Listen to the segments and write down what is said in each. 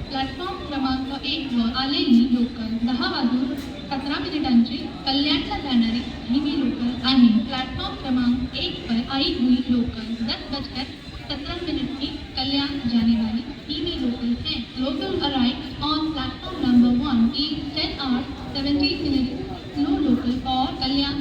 Platform क्रमांक 1 वर आलेली लोकल 10 वाजून 17 मिनिटांची कल्याणला जाणारी धीमी लोकल आणि प्लॅटफॉर्म क्रमांक 1 पर आई हुई लोकल 10:17 की कल्याण जाने वाली धीमी लोकल है। Local arrives on platform number 1 is 10 hours 17 minutes no local for Kalyan.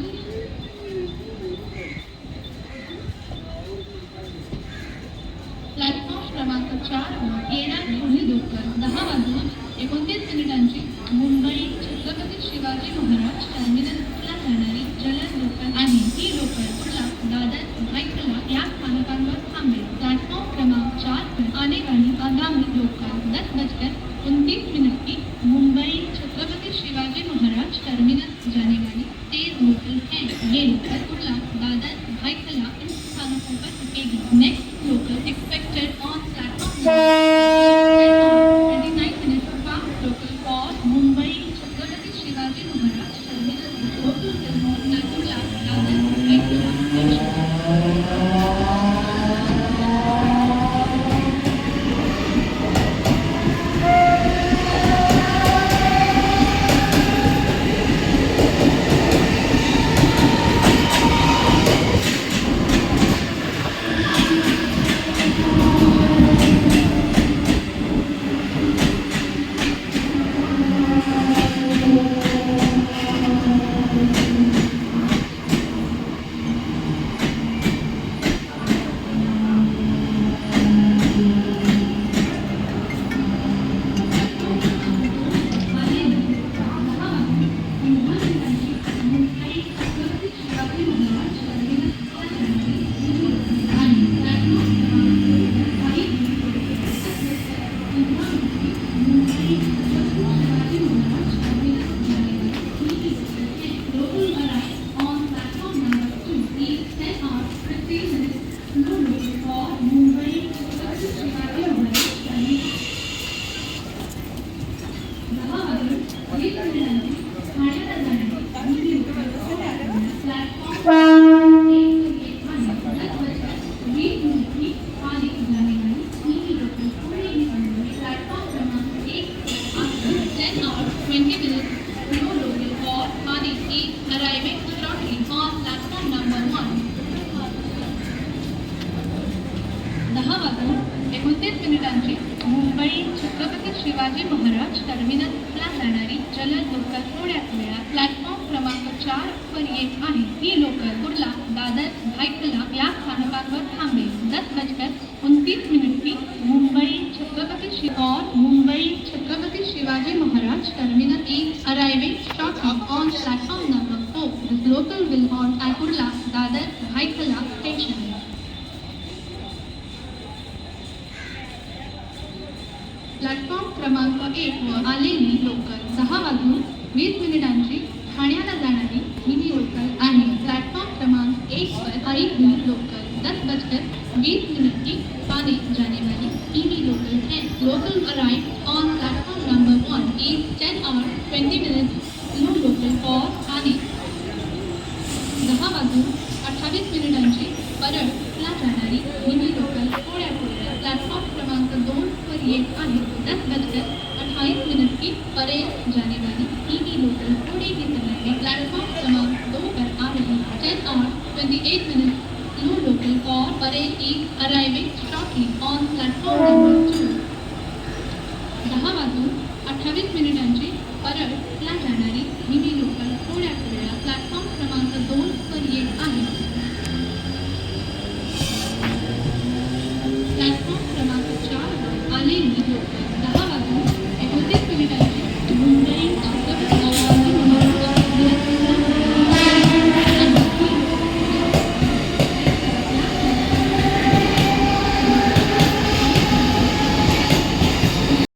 Platform क्रमांक 4 वर येणारी पुढील लोकल 10 वाजून 29 मिनिटांची मुंबई छत्रपती शिवाजी महाराज टर्मिनसला जाणारी जलद लोकल आणि ही लोकल पुढला दादर भायखला या स्थानकांवर थांबेल। प्लॅटफॉर्म क्रमांक 4 पर आने वाली आगामी लोकल 10:29 की मुंबई छत्रपति शिवाजी महाराज टर्मिनस जाने वाली तेज लोकल है। ये लोकल पुढला दादर भायखला इन स्थानकों पर रुकेगी। Next local expected on platform 29 minutes fast local for Mumbai Chhatrapati Shivaji Maharaj terminus local फिल्मों पुढला दादर भायखला स्टेशन। मुंबई छत्रपती शिवाजी महाराज टर्मिनसला जाणारी जलद लोकल थोड्याच वेळात प्लॅटफॉर्म क्रमांक 4 वर येत आहे। ही लोकल कुर्ला दादर भायखला या स्थानकांवर थांबेल। 10:29 की Mumbai Chhatrapati Shivaji Maharaj terminus is arriving shortly on platform number 4. This local will halt at Kurla Dadar Byculla station. Platform क्रमांक 1 वर आलेली लोकल 10 वाजून 20 मिनिटांची ठाण्याला जाणारी धीमी लोकल आणि प्लॅटफॉर्म क्रमांक 1 पर आई हुई लोकल 10:20 की ठाणे जाने वाली धीमी लोकल है। Local arrives on platform number 1 is 10 hours 20 minutes no local for Thane. 10 वाजून 28 मिनिटांची परळला जाणारी धीमी लोकल थोड्या वेळात प्लॅटफॉर्म क्रमांक 2 पर येत आहे। 10:28 की परेल जाने वाली धीमी लोकल थोड़ी ही समय में प्लेटफॉर्म क्रमांक 2 पर आ रही 10 hours 28 minutes no local for Parel is arriving shortly on platform number 2. 10 वाजून 28 मिनिटांची परळला जाणारी धीमी लोकल थोड्या वेळात प्लॅटफॉर्म क्रमांक 2 पर येत आहे। प्लॅटफॉर्म क्रमांक 4 वर आलेली लोकल